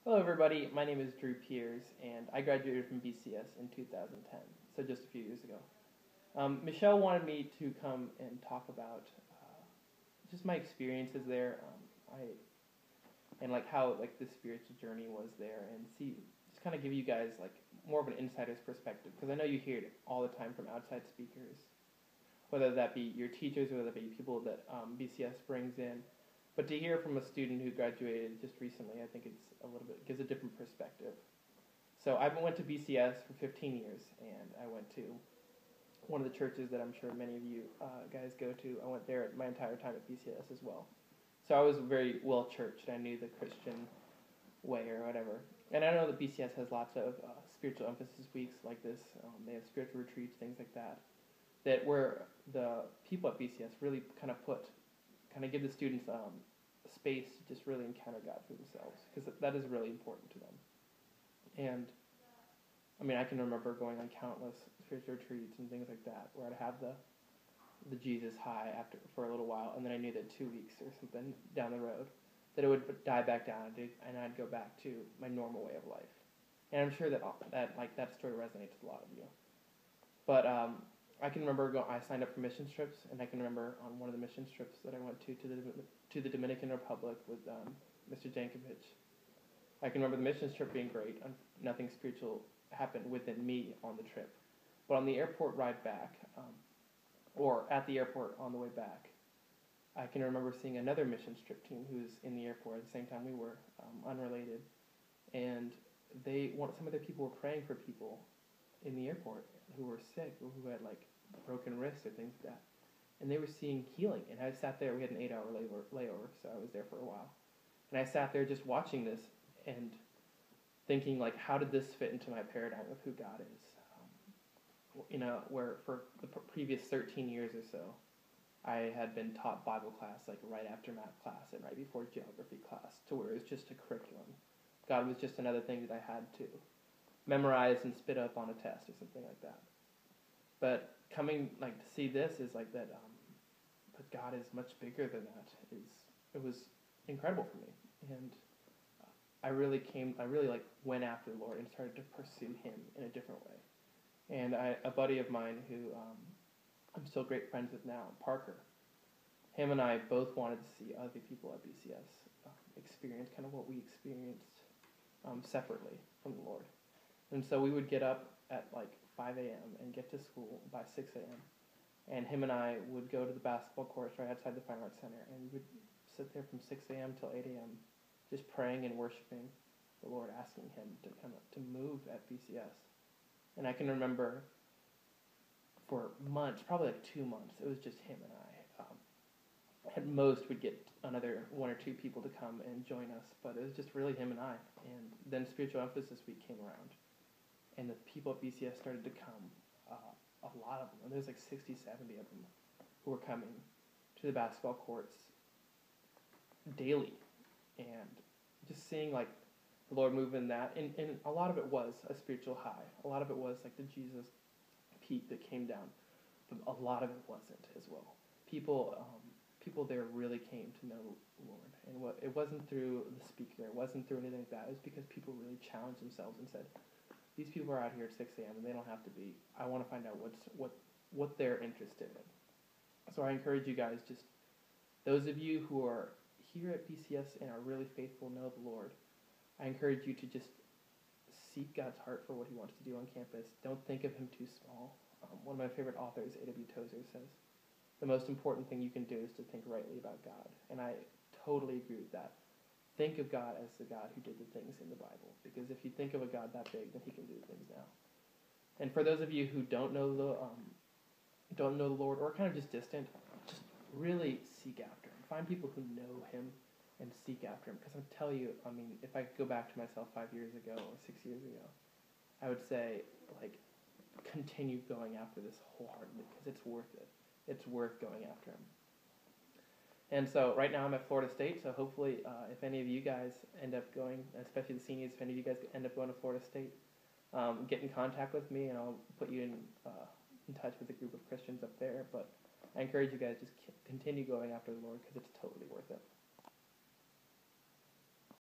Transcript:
Hello everybody, my name is Drew Piers, and I graduated from BCS in 2010, so just a few years ago. Michelle wanted me to come and talk about just my experiences there, and like how like the spiritual journey was there, and just kind of give you guys like more of an insider's perspective, because I know you hear it all the time from outside speakers, whether that be your teachers, whether that be people that BCS brings in. But to hear from a student who graduated just recently, I think it's gives a different perspective. So I went to BCS for 15 years, and I went to one of the churches that I'm sure many of you guys go to. I went there my entire time at BCS as well. So I was very well churched. I knew the Christian way or whatever. And I know that BCS has lots of spiritual emphasis weeks like this. They have spiritual retreats, things like that. That where the people at BCS really kind of give the students space to just really encounter God for themselves, because that is really important to them. And I mean, I can remember going on countless spiritual retreats and things like that, where I'd have the Jesus high for a little while, and then I knew that 2 weeks or something down the road that it would die back down, and I'd go back to my normal way of life. And I'm sure that story resonates with a lot of you. But I can remember I signed up for mission trips, and I can remember on one of the mission trips that I went to the Dominican Republic with Mr. Jankovic. I can remember the mission trip being great. Nothing spiritual happened within me on the trip. But on the airport ride back, or at the airport on the way back, I can remember seeing another mission trip team who was in the airport at the same time we were, unrelated. And some of their people were praying for people in the airport who were sick or who had like broken wrists or things like that. And they were seeing healing. And I sat there, we had an 8-hour layover, so I was there for a while. And I sat there just watching this and thinking, like, how did this fit into my paradigm of who God is? Where for the previous 13 years or so, I had been taught Bible class, like, right after math class and right before geography class, to where it was just a curriculum. God was just another thing that I had to memorize and spit up on a test or something like that. But coming, like, to see this is like that, but God is much bigger than that. It was incredible for me. And I really went after the Lord and started to pursue Him in a different way. And a buddy of mine who I'm still great friends with now, Parker, him and I both wanted to see other people at BCS experience kind of what we experienced separately from the Lord. And so we would get up at like 5 a.m. and get to school by 6 a.m. And him and I would go to the basketball courts right outside the Fine Arts Center, and we would sit there from 6 a.m. till 8 a.m. just praying and worshiping the Lord, asking Him to move at BCS. And I can remember for months, probably like 2 months, it was just him and I. At most, we'd get another 1 or 2 people to come and join us, but it was just really him and I. And then Spiritual Emphasis Week came around, and the people at BCS started to come, a lot of them. And there's like 60, 70 of them who were coming to the basketball courts daily, and just seeing like the Lord move in that. And a lot of it was a spiritual high. A lot of it was like the Jesus peak that came down, but a lot of it wasn't as well. People there really came to know the Lord, and it wasn't through the speaker, it wasn't through anything like that. It was because people really challenged themselves and said, these people are out here at 6 a.m. and they don't have to be. I want to find out what they're interested in. So I encourage you guys, just those of you who are here at BCS and are really faithful, know the Lord, I encourage you to just seek God's heart for what He wants to do on campus. Don't think of Him too small. One of my favorite authors, A.W. Tozer, says, the most important thing you can do is to think rightly about God. And I totally agree with that. Think of God as the God who did the things in the Bible. Because if you think of a God that big, then He can do things now. And for those of you who don't know the Lord, or kind of just distant, just really seek after Him. Find people who know Him and seek after Him. Because I'm telling you, I mean, if I could go back to myself 5 years ago or 6 years ago, I would say, like, continue going after this wholeheartedly, because it's worth it. It's worth going after Him. And so right now I'm at Florida State, so hopefully if any of you guys end up going, especially the seniors, if any of you guys end up going to Florida State, get in contact with me, and I'll put you in touch with a group of Christians up there. But I encourage you guys, just continue going after the Lord, because it's totally worth it.